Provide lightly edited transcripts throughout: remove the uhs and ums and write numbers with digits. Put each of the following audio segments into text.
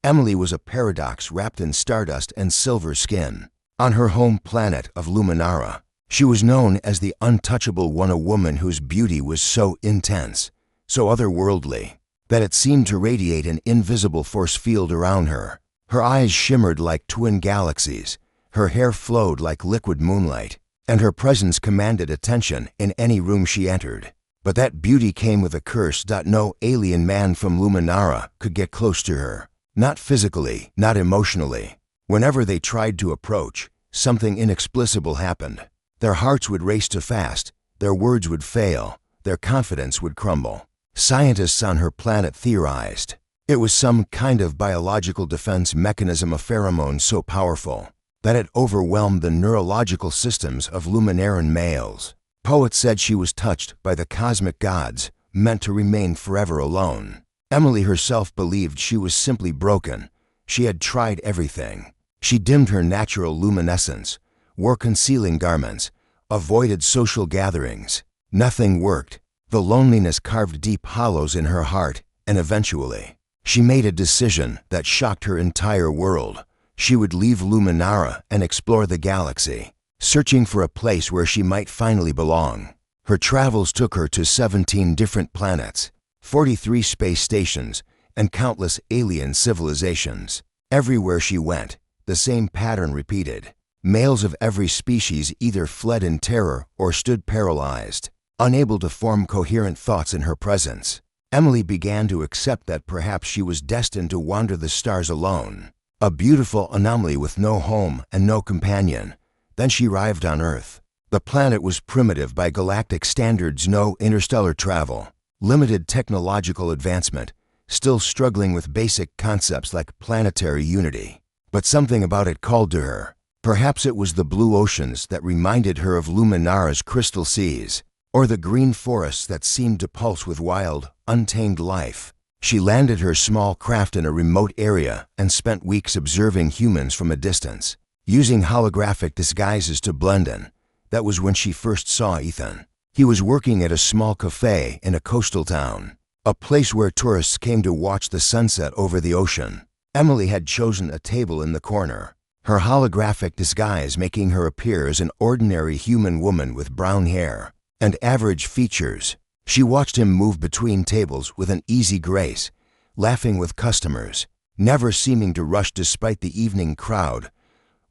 Emily was a paradox wrapped in stardust and silver skin. On her home planet of Luminara, she was known as the untouchable one, a woman whose beauty was so intense, so otherworldly, that it seemed to radiate an invisible force field around her. Her eyes shimmered like twin galaxies, her hair flowed like liquid moonlight, and her presence commanded attention in any room she entered. But that beauty came with a curse. No alien man from Luminara could get close to her. Not physically, not emotionally. Whenever they tried to approach, something inexplicable happened. Their hearts would race too fast, their words would fail, their confidence would crumble. Scientists on her planet theorized it was some kind of biological defense mechanism, a pheromone so powerful that it overwhelmed the neurological systems of Luminaran males. Poets said she was touched by the cosmic gods, meant to remain forever alone. Emily herself believed she was simply broken. She had tried everything. She dimmed her natural luminescence, wore concealing garments, avoided social gatherings. Nothing worked. The loneliness carved deep hollows in her heart, and eventually, she made a decision that shocked her entire world. She would leave Luminara and explore the galaxy, searching for a place where she might finally belong. Her travels took her to 17 different planets, 43 space stations, and countless alien civilizations. Everywhere she went, the same pattern repeated. Males of every species either fled in terror or stood paralyzed, unable to form coherent thoughts in her presence. Emily began to accept that perhaps she was destined to wander the stars alone, a beautiful anomaly with no home and no companion. Then she arrived on Earth. The planet was primitive by galactic standards, no interstellar travel, limited technological advancement, still struggling with basic concepts like planetary unity. But something about it called to her. Perhaps it was the blue oceans that reminded her of Luminara's crystal seas, or the green forests that seemed to pulse with wild, untamed life. She landed her small craft in a remote area and spent weeks observing humans from a distance, using holographic disguises to blend in. That was when she first saw Ethan. He was working at a small cafe in a coastal town, a place where tourists came to watch the sunset over the ocean. Emily had chosen a table in the corner, her holographic disguise making her appear as an ordinary human woman with brown hair and average features. She watched him move between tables with an easy grace, laughing with customers, never seeming to rush despite the evening crowd.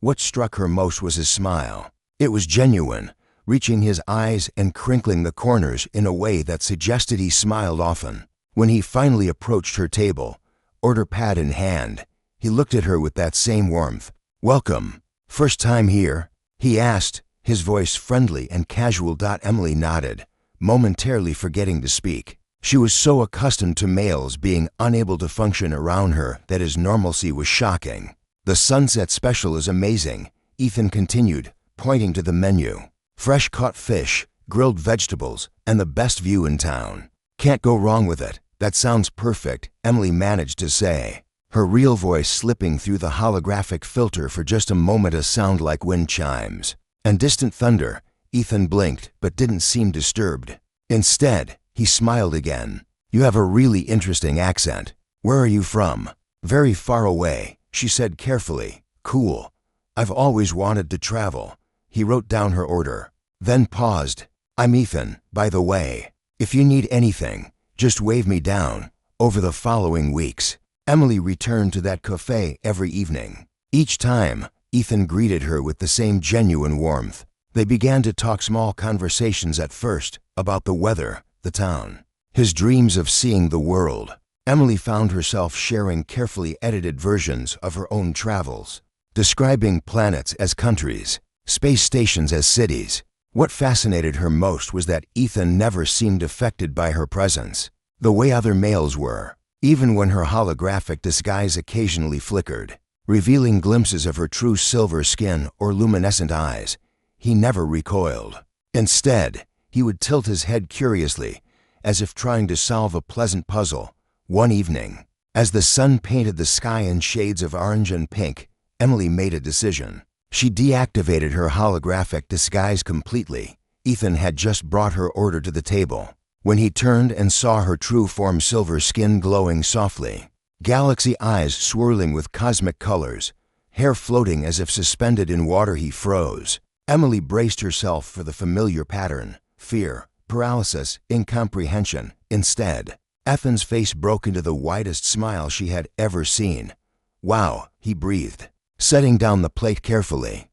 What struck her most was his smile. It was genuine, reaching his eyes and crinkling the corners in a way that suggested he smiled often. When he finally approached her table, order pad in hand, he looked at her with that same warmth. "Welcome. First time here?" he asked, his voice friendly and casual. Emily nodded, momentarily forgetting to speak. She was so accustomed to males being unable to function around her that his normalcy was shocking. "The sunset special is amazing," Ethan continued, pointing to the menu. "Fresh caught fish, grilled vegetables, and the best view in town. Can't go wrong with it." "That sounds perfect," Emily managed to say, her real voice slipping through the holographic filter for just a moment, a sound like wind chimes and distant thunder. Ethan blinked but didn't seem disturbed. Instead, he smiled again. "You have a really interesting accent. Where are you from?" "Very far away," she said carefully. "Cool. I've always wanted to travel." He wrote down her order, then paused. "I'm Ethan, by the way. If you need anything, just wave me down." Over the following weeks, Emily returned to that cafe every evening. Each time, Ethan greeted her with the same genuine warmth. They began to talk small conversations at first about the weather, the town, his dreams of seeing the world. Emily found herself sharing carefully edited versions of her own travels, describing planets as countries, space stations as cities. What fascinated her most was that Ethan never seemed affected by her presence, the way other males were. Even when her holographic disguise occasionally flickered, revealing glimpses of her true silver skin or luminescent eyes, he never recoiled. Instead, he would tilt his head curiously, as if trying to solve a pleasant puzzle. One evening, as the sun painted the sky in shades of orange and pink, Emily made a decision. She deactivated her holographic disguise completely. Ethan had just brought her order to the table. When he turned and saw her true form, silver skin glowing softly, galaxy eyes swirling with cosmic colors, hair floating as if suspended in water he froze. Emily braced herself for the familiar pattern: fear, paralysis, incomprehension. Instead, Ethan's face broke into the widest smile she had ever seen. "Wow," he breathed, setting down the plate carefully.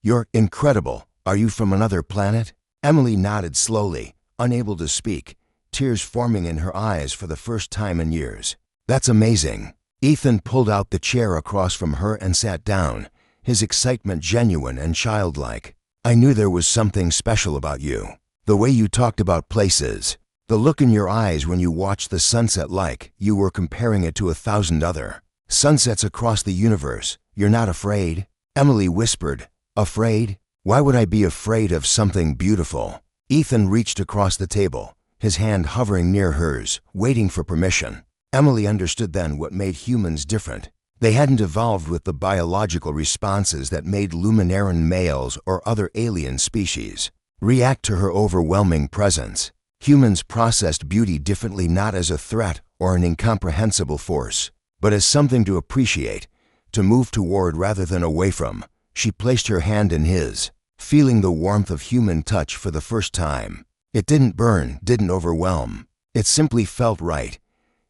"You're incredible. Are you from another planet?" Emily nodded slowly, unable to speak, tears forming in her eyes for the first time in years. "That's amazing." Ethan pulled out the chair across from her and sat down, his excitement genuine and childlike. "I knew there was something special about you. The way you talked about places, the look in your eyes when you watched the sunset like you were comparing it to 1,000 other sunsets across the universe. You're not afraid?" Emily whispered. "Afraid? Why would I be afraid of something beautiful?" Ethan reached across the table, his hand hovering near hers, waiting for permission. Emily understood then what made humans different. They hadn't evolved with the biological responses that made Luminaran males or other alien species react to her overwhelming presence. Humans processed beauty differently, not as a threat or an incomprehensible force, but as something to appreciate, to move toward rather than away from. She placed her hand in his, feeling the warmth of human touch for the first time. It didn't burn, didn't overwhelm. It simply felt right.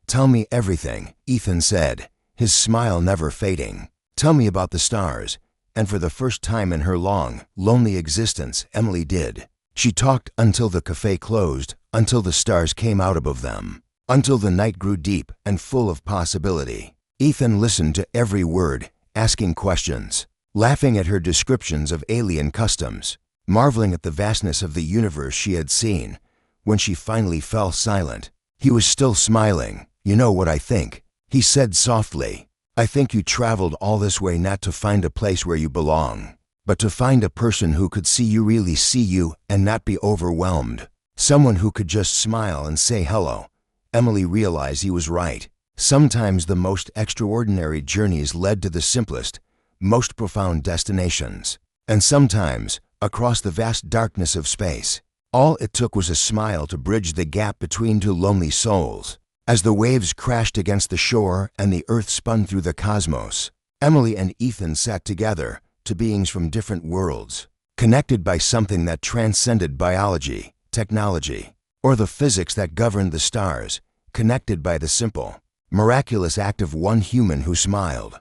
"Tell me everything," Ethan said, his smile never fading. "Tell me about the stars." And for the first time in her long, lonely existence, Emily did. She talked until the cafe closed, until the stars came out above them, until the night grew deep and full of possibility. Ethan listened to every word, asking questions, laughing at her descriptions of alien customs, marveling at the vastness of the universe she had seen. When she finally fell silent, he was still smiling. "You know what I think?" he said softly. "I think you traveled all this way not to find a place where you belong, but to find a person who could see you, really see you, and not be overwhelmed. Someone who could just smile and say hello." Emily realized he was right. Sometimes the most extraordinary journeys led to the simplest, most profound destinations. And sometimes, across the vast darkness of space, all it took was a smile to bridge the gap between two lonely souls. As the waves crashed against the shore and the earth spun through the cosmos, Emily and Ethan sat together, two beings from different worlds, connected by something that transcended biology, technology, or the physics that governed the stars, connected by the simple, miraculous act of one human who smiled.